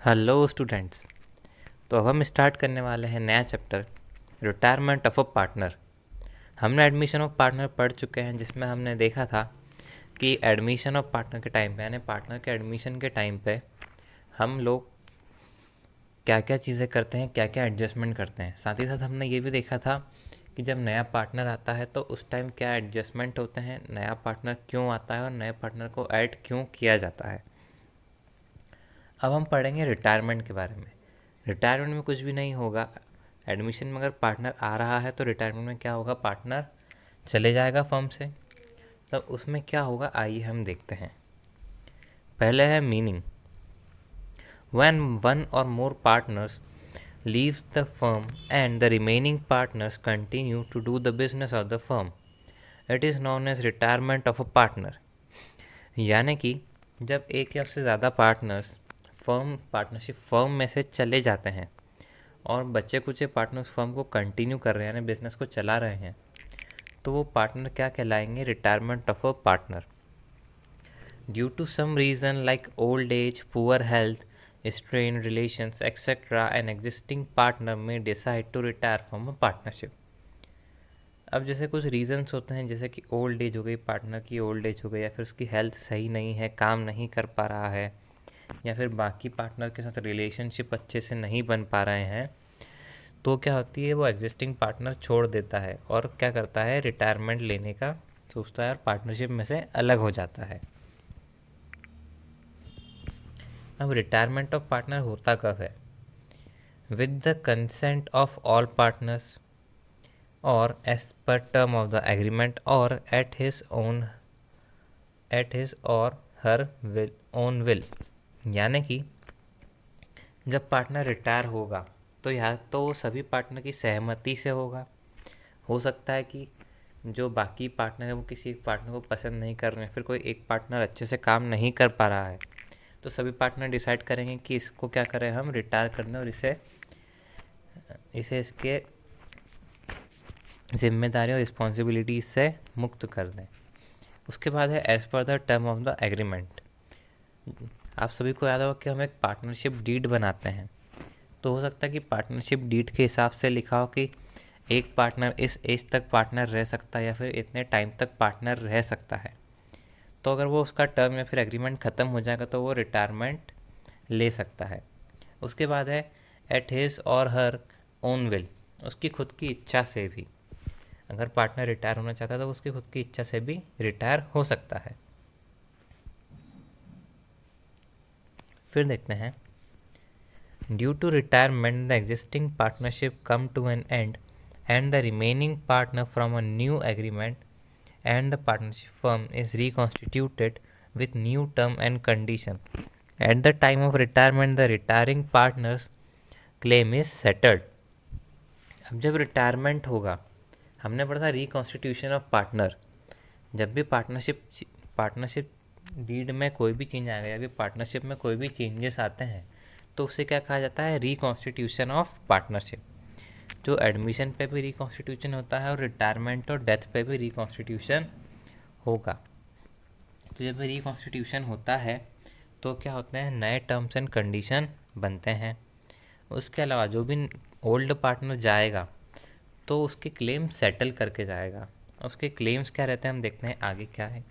Hello students. तो अब हम स्टार्ट करने वाले हैं नया chapter, retirement of a partner. हमने एडमिशन ऑफ पार्टनर पढ़ चुके हैं, जिसमें हमने देखा था कि एडमिशन ऑफ पार्टनर के टाइम पे, यानी पार्टनर के एडमिशन के टाइम पे हम लोग क्या क्या चीज़ें करते हैं, क्या क्या एडजस्टमेंट करते हैं। साथ ही साथ हमने ये भी देखा था कि जब नया पार्टनर आता है तो उस टाइम क्या एडजस्टमेंट होते हैं, नया पार्टनर क्यों आता है और नए पार्टनर को ऐड क्यों किया जाता है। अब हम पढ़ेंगे रिटायरमेंट के बारे में। रिटायरमेंट में कुछ भी नहीं होगा। एडमिशन में अगर पार्टनर आ रहा है तो रिटायरमेंट में क्या होगा, पार्टनर चले जाएगा फर्म से। तब उसमें क्या होगा, आइए हम देखते हैं। पहले है meaning. When one or more partners leaves the firm and the remaining partners continue to do the business of the firm, it is known as retirement of a partner. यानी कि जब एक या उससे ज़्यादा पार्टनर्स पार्टनरशिप फर्म में से चले जाते हैं और बच्चे कुछ पार्टनर्स फर्म को कंटिन्यू कर रहे हैं, यानी बिजनेस को चला रहे हैं, तो वो पार्टनर क्या कहलाएंगे, retirement of a partner. Due to some reason like old age, poor health, strained relations etc, an existing partner may decide to retire from a partnership। अब जैसे कुछ रीजंस होते हैं, जैसे कि ओल्ड एज हो गई, पार्टनर की ओल्ड एज हो गई, या फिर उसकी हेल्थ सही नहीं है, काम नहीं कर पा रहा है, या फिर बाकी पार्टनर के साथ रिलेशनशिप अच्छे से नहीं बन पा रहे हैं, तो क्या होती है, वो एग्जिस्टिंग पार्टनर छोड़ देता है और क्या करता है, रिटायरमेंट लेने का सोचता है और पार्टनरशिप में से अलग हो जाता है। अब रिटायरमेंट ऑफ पार्टनर होता कब है, with the consent of all partners or as per term of the agreement or at his or her will own will. यानी कि जब पार्टनर रिटायर होगा तो या तो वो सभी पार्टनर की सहमति से होगा। हो सकता है कि जो बाकी पार्टनर है वो किसी एक पार्टनर को पसंद नहीं कर रहे हैं, फिर कोई एक पार्टनर अच्छे से काम नहीं कर पा रहा है, तो सभी पार्टनर डिसाइड करेंगे कि इसको क्या करें, हम रिटायर कर दें और इसे इसे इसके जिम्मेदारी और रिस्पॉन्सिबिलिटीज से मुक्त कर दें। उसके बाद है as per the term of the agreement. आप सभी को याद होगा कि हम एक पार्टनरशिप डीड बनाते हैं, तो हो सकता है कि पार्टनरशिप डीड के हिसाब से लिखा हो कि एक पार्टनर इस एज तक पार्टनर रह सकता है या फिर इतने टाइम तक पार्टनर रह सकता है। तो अगर वो उसका टर्म या फिर एग्रीमेंट ख़त्म हो जाएगा तो वो रिटायरमेंट ले सकता है। उसके बाद है eight his or her own will, उसकी खुद की इच्छा से भी। अगर पार्टनर रिटायर होना चाहता है तो उसकी खुद की इच्छा से भी रिटायर हो सकता है। फिर देखते हैं, due to retirement the existing partnership come to an end and the remaining partner from a new agreement and the partnership firm is reconstituted with new term and condition. At the time of retirement, the retiring partner's claim is settled। अब जब retirement होगा, हमने पढ़ा था reconstitution of partner. जब भी partnership deed में कोई भी चेंज आएगा या फिर पार्टनरशिप में कोई भी चेंजेस आते हैं तो उसे क्या कहा जाता है, रिकॉन्स्टिट्यूशन ऑफ पार्टनरशिप। जो एडमिशन पे भी रिकॉन्स्टिट्यूशन होता है और रिटायरमेंट और डेथ पे भी रिकॉन्स्टिट्यूशन होगा। तो जब रिकॉन्स्टिट्यूशन होता है तो क्या होते हैं, नए टर्म्स एंड कंडीशन बनते हैं। उसके अलावा जो भी ओल्ड पार्टनर जाएगा तो उसके क्लेम सेटल करके जाएगा। उसके क्लेम्स क्या रहते हैं, हम देखते हैं आगे क्या है।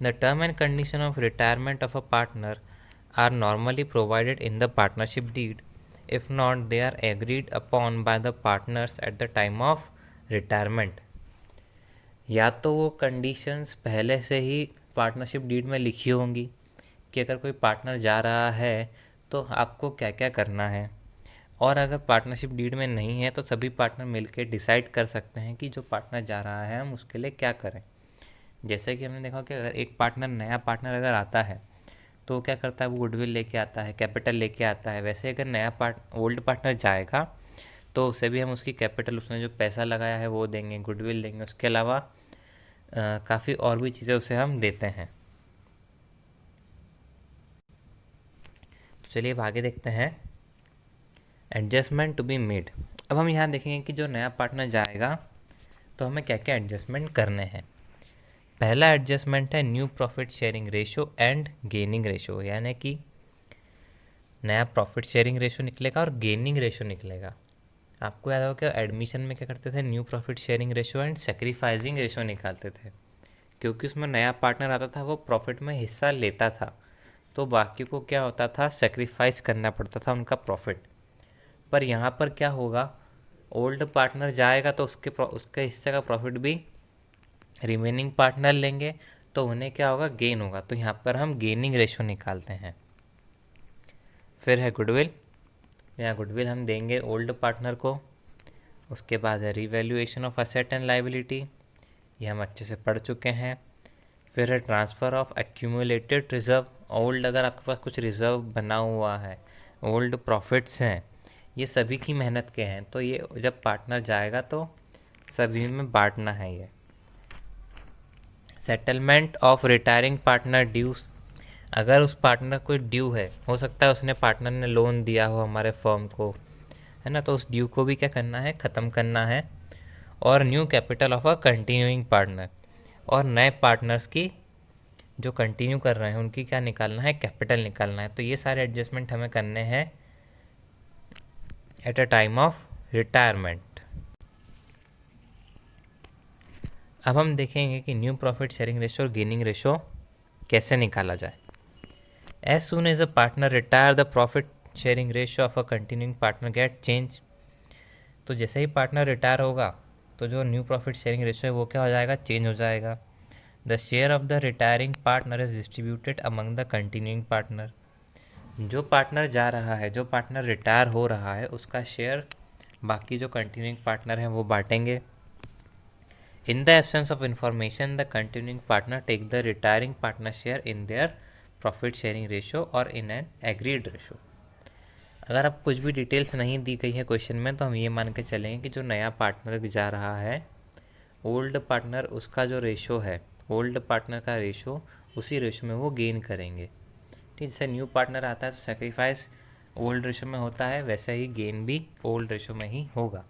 The term and condition of retirement of a partner are normally provided in the partnership deed. If not, they are agreed upon by the partners at the time of retirement। या तो वो कंडीशंस पहले से ही partnership deed में लिखी होंगी कि अगर कोई पार्टनर जा रहा है तो आपको क्या क्या करना है, और अगर पार्टनरशिप डीड में नहीं है तो सभी पार्टनर मिलकर डिसाइड कर सकते हैं कि जो पार्टनर जा रहा है हम उसके लिए क्या करें। जैसे कि हमने देखा कि अगर एक पार्टनर, नया पार्टनर अगर आता है तो वो क्या करता है, वो गुडविल लेके आता है, कैपिटल लेके आता है। वैसे अगर ओल्ड पार्टनर जाएगा तो उसे भी हम उसकी कैपिटल, उसने जो पैसा लगाया है वो देंगे, गुडविल देंगे। उसके अलावा काफ़ी और भी चीज़ें उसे हम देते हैं। तो चलिए अब आगे देखते हैं, एडजस्टमेंट टू बी मेड। अब हम यहाँ देखेंगे कि जो नया पार्टनर जाएगा तो हमें क्या क्या एडजस्टमेंट करने हैं। पहला एडजस्टमेंट है new profit sharing ratio and gaining ratio. यानी कि नया प्रॉफिट शेयरिंग रेशो निकलेगा और गेनिंग रेशो निकलेगा। आपको याद होगा कि एडमिशन में क्या करते थे, new profit sharing ratio and sacrificing ratio निकालते थे, क्योंकि उसमें नया पार्टनर आता था वो प्रॉफिट में हिस्सा लेता था, तो बाकी को क्या होता था, सेक्रीफाइस करना पड़ता था उनका प्रॉफिट। पर यहाँ पर क्या होगा, ओल्ड पार्टनर जाएगा तो उसके हिस्से का प्रॉफिट भी रिमेनिंग पार्टनर लेंगे, तो उन्हें क्या होगा, गेन होगा। तो यहाँ पर हम गेनिंग रेशो निकालते हैं। फिर है गुडविल। यहाँ गुडविल हम देंगे ओल्ड पार्टनर को। उसके बाद है revaluation of asset and liability, ये हम अच्छे से पढ़ चुके हैं। फिर है transfer of accumulated reserve. Old अगर आपके पास कुछ रिजर्व बना हुआ है, ओल्ड प्रॉफिट्स हैं, ये सभी की मेहनत के हैं, तो ये जब पार्टनर जाएगा तो सभी में बांटना है ये। Settlement of retiring partner dues. अगर उस पार्टनर को ड्यू है, हो सकता है उसने पार्टनर ने लोन दिया हो हमारे फर्म को, है ना, तो उस ड्यू को भी क्या करना है, ख़त्म करना है। और new capital of a continuing partner, और नए पार्टनर्स की जो कंटिन्यू कर रहे हैं उनकी क्या निकालना है, कैपिटल निकालना है। तो ये सारे एडजस्टमेंट हमें करने हैं at a time of retirement. अब हम देखेंगे कि न्यू प्रॉफिट शेयरिंग रेशो और गेनिंग रेशो कैसे निकाला जाए। As soon as a partner retire the profit sharing ratio of a continuing partner get change. तो जैसे ही पार्टनर रिटायर होगा तो जो न्यू प्रॉफिट शेयरिंग रेशो है वो क्या हो जाएगा, चेंज हो जाएगा। The share of the retiring partner is distributed among the continuing partner. जो पार्टनर जा रहा है, जो पार्टनर रिटायर हो रहा है, उसका शेयर बाकी जो कंटिन्यूइंग पार्टनर हैं वो बांटेंगे। In the absence of information, the continuing partner take the retiring partner share in their profit sharing ratio or in an agreed ratio। अगर आप कुछ भी डिटेल्स नहीं दी गई है क्वेश्चन में, तो हम ये मान के चलेंगे कि जो नया पार्टनर जा रहा है, ओल्ड पार्टनर उसका जो रेशो है, ओल्ड पार्टनर का रेशो, उसी रेशो में वो गेन करेंगे। ठीक, जैसे न्यू पार्टनर आता है तो सेक्रीफाइस ओल्ड रेशो में होता है, वैसे ही गेन भी ओल्ड रेशो में ही होगा।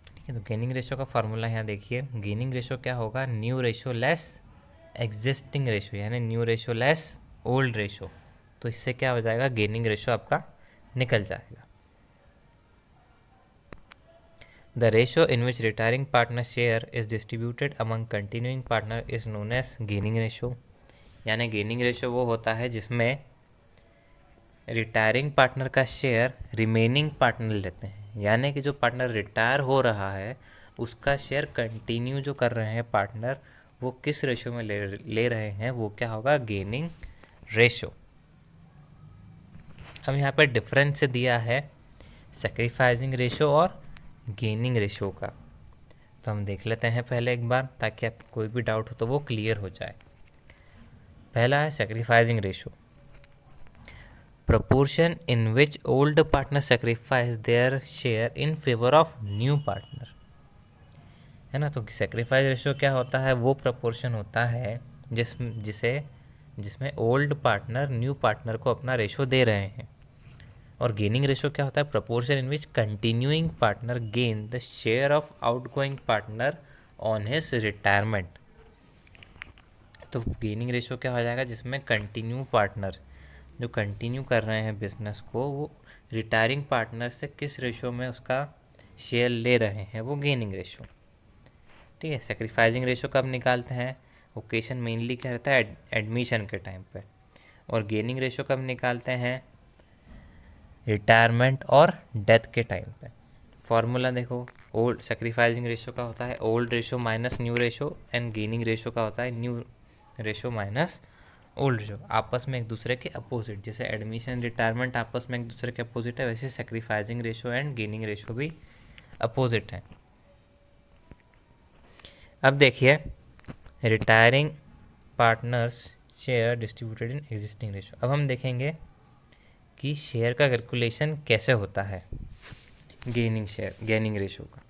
ठीक है, तो गेनिंग रेशो का फार्मूला यहाँ देखिए। गेनिंग रेशो क्या होगा, new ratio less existing ratio, यानी new ratio less old ratio. तो इससे क्या हो जाएगा, गेनिंग रेशो आपका निकल जाएगा। The ratio in which retiring partner share is distributed among continuing partner is known as gaining ratio. यानी गेनिंग रेशो वो होता है जिसमें रिटायरिंग पार्टनर का शेयर रिमेनिंग पार्टनर लेते हैं, यानी कि जो पार्टनर रिटायर हो रहा है उसका शेयर कंटिन्यू जो कर रहे हैं पार्टनर, वो किस रेशो में ले रहे हैं, वो क्या होगा, गेनिंग रेशो। अब यहाँ पर डिफरेंस दिया है सेक्रीफाइसिंग रेशो और गेनिंग रेशो का, तो हम देख लेते हैं पहले एक बार, ताकि आपको कोई भी डाउट हो तो वो क्लियर हो जाए। पहला है sacrificing ratio, proportion in which old partner sacrifice their share in favor of new partner, है ना। तो सेक्रीफाइस रेशो क्या होता है, वो प्रपोर्शन होता है जिसमें ओल्ड पार्टनर न्यू पार्टनर को अपना रेशो दे रहे हैं। और गेनिंग रेशो क्या होता है, proportion in which continuing partner gain the share of outgoing partner on his retirement. तो गेनिंग रेशो क्या हो जाएगा, जिसमें कंटिन्यू पार्टनर जो कंटिन्यू कर रहे हैं बिजनेस को, वो रिटायरिंग पार्टनर से किस रेशो में उसका शेयर ले रहे हैं, वो गेनिंग रेशो। ठीक है, सेक्रीफाइसिंग रेशो कब निकालते हैं, ओकेशन मेनली क्या रहता है, एडमिशन के टाइम पे। और गेनिंग रेशो कब निकालते हैं, रिटायरमेंट और डेथ के टाइम पे। फॉर्मूला देखो, ओल्ड सेक्रीफाइसिंग रेशो का होता है old ratio minus new ratio, and gaining ratio का होता है new ratio minus old ratio. आपस में एक दूसरे के अपोजिट, जैसे एडमिशन रिटायरमेंट आपस में एक दूसरे के अपोजिट है, वैसे sacrificing ratio and gaining ratio भी अपोजिट हैं। अब देखिए, retiring partners share distributed in existing ratio. अब हम देखेंगे कि शेयर का कैलकुलेशन कैसे होता है गेनिंग रेशो का।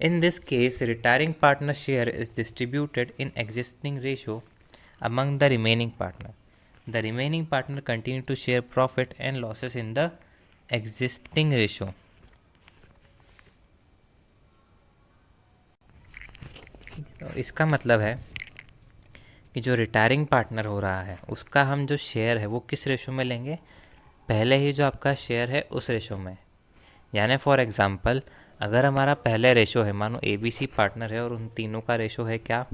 In this case retiring partner share is distributed in existing ratio among the remaining partner. The remaining partner continue to share profit and losses in the existing ratio. तो इसका मतलब है कि जो रिटायरिंग पार्टनर हो रहा है उसका हम जो शेयर है वो किस रेशो में लेंगे, पहले ही जो आपका शेयर है उस रेशो में। यानी फॉर एग्ज़ाम्पल अगर हमारा पहले रेशो है, मानो ए बी सी पार्टनर है और उन तीनों का रेशो है क्या,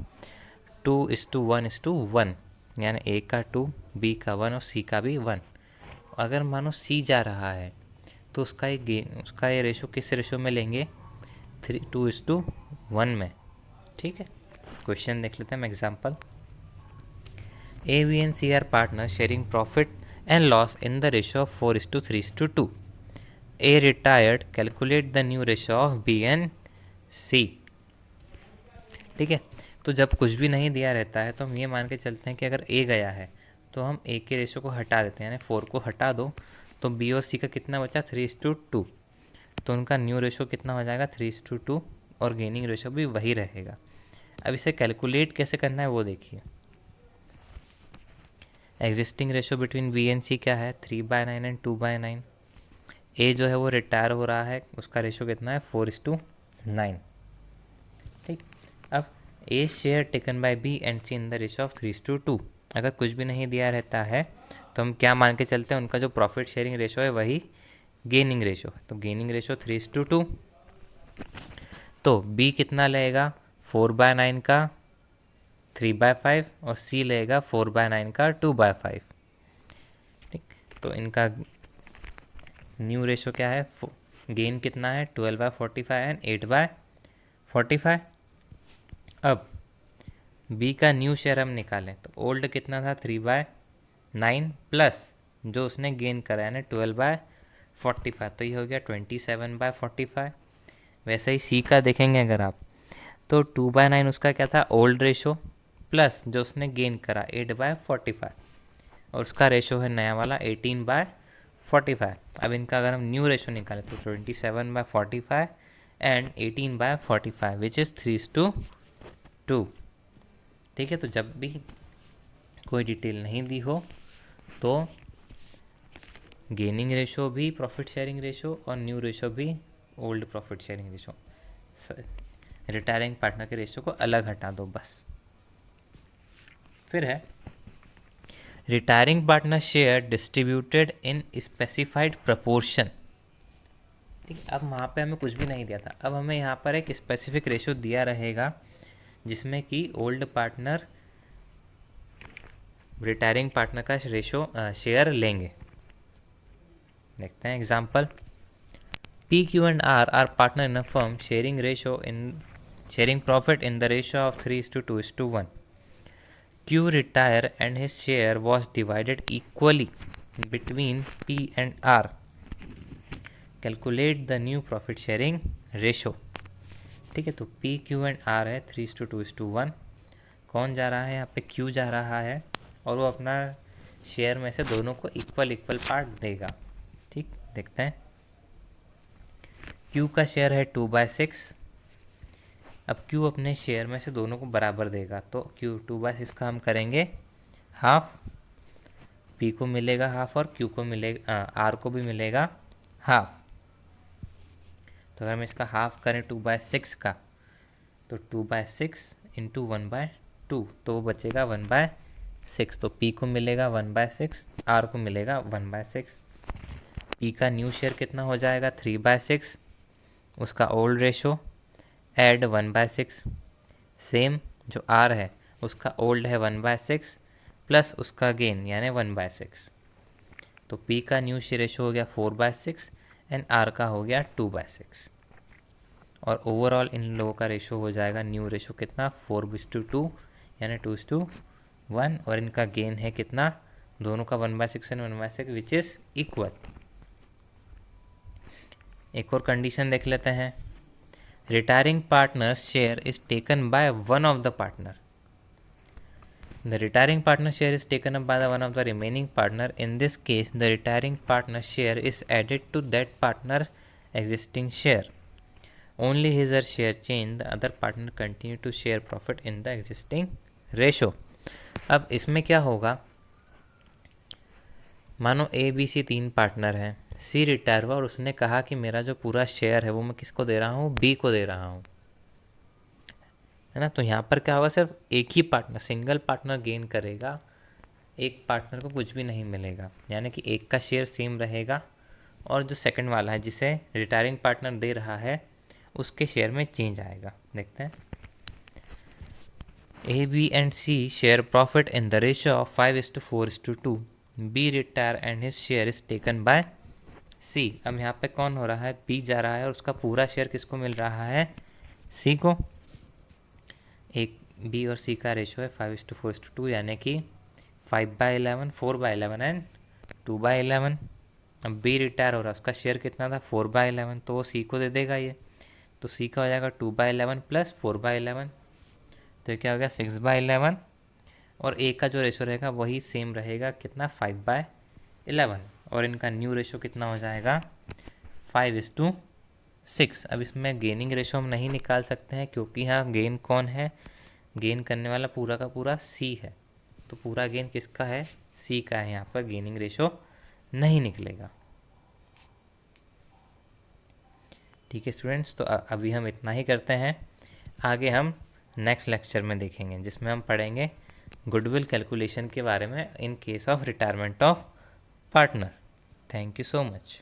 2:1:1, यानी ए का 2, बी का 1 और सी का भी 1। अगर मानो सी जा रहा है तो उसका ये रेशो किस रेशो में लेंगे, 2:1 में। ठीक है, क्वेश्चन देख लेते हैं हम example. A B and C are partner sharing profit and loss in the ratio of 4:3:2। A retired, calculate the new ratio of B and C. ठीक है, तो जब कुछ भी नहीं दिया रहता है तो हम ये मान के चलते हैं कि अगर ए गया है तो हम ए के रेशो को हटा देते हैं, यानी 4 को हटा दो तो बी और सी का कितना बचा, 3:2। तो उनका न्यू रेशो कितना हो जाएगा, 3:2, और गेनिंग रेशो भी वही रहेगा। अब इसे कैलकुलेट कैसे करना है वो देखिए। Existing ratio between B and C क्या है, 3/9 एंड 2/9। ए जो है वो रिटायर हो रहा है, उसका रेशो कितना है, 4:9। ठीक, अब A share taken by B and C in the ratio of 3:2। अगर कुछ भी नहीं दिया रहता है तो हम क्या मान के चलते हैं, उनका जो प्रॉफिट शेयरिंग रेशो है वही गेनिंग रेशो। तो गेनिंग रेशो 3:2। तो बी कितना लेगा, 4/9 का 3/5 और सी लेगा 4/9 का 2/5। ठीक, तो इनका न्यू रेशो क्या है, गेन कितना है, 12/45 एंड 8/45। अब बी का न्यू शेयर हम निकालें तो ओल्ड कितना था, 3/9 प्लस जो उसने गेन करा यानी 12/45, तो ये हो गया 27/45। वैसे ही सी का देखेंगे अगर आप तो 2/9 उसका क्या था, ओल्ड रेशो, प्लस जो उसने गेन करा 8/45, और उसका रेशो है नया वाला 18/45। अब इनका अगर हम न्यू रेशो निकालें तो 27/45 एंड 18/45 विच इज़ 3:2। ठीक है, तो जब भी कोई डिटेल नहीं दी हो तो गेनिंग रेशो भी प्रॉफिट शेयरिंग रेशो और न्यू रेशो भी old profit sharing ratio, retiring partner के रेशो को अलग हटा दो बस। फिर है retiring partner share distributed in specified proportion. ठीक है, अब वहाँ पे हमें कुछ भी नहीं दिया था, अब हमें यहाँ पर एक स्पेसिफिक रेशो दिया रहेगा जिसमें कि ओल्ड पार्टनर रिटायरिंग पार्टनर का रेशो शेयर लेंगे। देखते हैं example. P Q and R are partner in a firm sharing profit in the ratio of 3:2:1। Q retire and his share was divided equally between P and R. Calculate the new profit sharing ratio. ठीक है, तो P, Q and R है 3:2:1। कौन जा रहा है यहाँ पे, Q जा रहा है और वो अपना शेयर में से दोनों को इक्वल पार्ट देगा। ठीक, देखते हैं। Q का शेयर है 2/6। अब Q अपने शेयर में से दोनों को बराबर देगा, तो Q 2/6 का हम करेंगे हाफ, P को मिलेगा हाफ और Q को मिलेगा R को भी मिलेगा हाफ। तो अगर हम इसका हाफ करें 2/6 का तो 2/6 इंटू 1/2, तो वो बचेगा 1/6। तो P को मिलेगा 1/6, R को मिलेगा 1/6। P का न्यू शेयर कितना हो जाएगा, 3/6, उसका ओल्ड रेशो ऐड 1/6, सेम जो R है उसका ओल्ड है 1/6 प्लस उसका गेन यानी 1/6। तो P का न्यू शेयर रेशो हो गया 4/6 एंड R का हो गया 2/6, और ओवरऑल इन लोगों का रेशो हो जाएगा न्यू रेशो कितना, 4:2 यानी 2:1, और इनका गेन है कितना, दोनों का 1/6 एंड 1/6 विच इज़ इक्वल। एक और कंडीशन देख लेते हैं। Retiring partner's share is taken by one of the partner. The retiring partner share is taken up by the one of the remaining partner. In this case, the retiring partner share is added to that partner existing share. Only his or share change. The other partner continue to share profit in the existing ratio. अब इसमें क्या होगा, मानो A B C 3 partner हैं, C retire हुआ और उसने कहा कि मेरा जो पूरा शेयर है वो मैं किसको दे रहा हूँ, बी को दे रहा हूँ। है ना। तो यहाँ पर क्या होगा, सिर्फ एक ही पार्टनर, सिंगल पार्टनर गेन करेगा, एक पार्टनर को कुछ भी नहीं मिलेगा, यानी कि एक का शेयर सेम रहेगा और जो सेकंड वाला है जिसे रिटायरिंग पार्टनर दे रहा है उसके शेयर में चेंज आएगा। देखते हैं, A, B and C share profit in the ratio of 5:4:2. B retire and his share is taken by C. अब यहाँ पे कौन हो रहा है, B जा रहा है और उसका पूरा शेयर किसको मिल रहा है, C को। एक B और C का रेशो है 5:4:2, यानी कि 5/11, 4/11 एंड 2/11। अब B रिटायर हो रहा है, उसका शेयर कितना था 4/11, तो वो C को दे देगा ये, तो C का हो जाएगा 2/11 प्लस 4/11, तो क्या हो गया 6/11। और ए का जो रेशो रहेगा वही सेम रहेगा, कितना 5/11, और इनका न्यू रेशो कितना हो जाएगा 5:6। अब इसमें गेनिंग रेशो हम नहीं निकाल सकते हैं क्योंकि यहाँ गेन कौन है, गेन करने वाला पूरा का पूरा सी है, तो पूरा गेन किसका है, सी का है, यहाँ पर गेनिंग रेशो नहीं निकलेगा। ठीक है स्टूडेंट्स, तो अभी हम इतना ही करते हैं, आगे हम नेक्स्ट लेक्चर में देखेंगे जिसमें हम पढ़ेंगे गुडविल कैलकुलेशन के बारे में in case of retirement of partner. Thank you so much.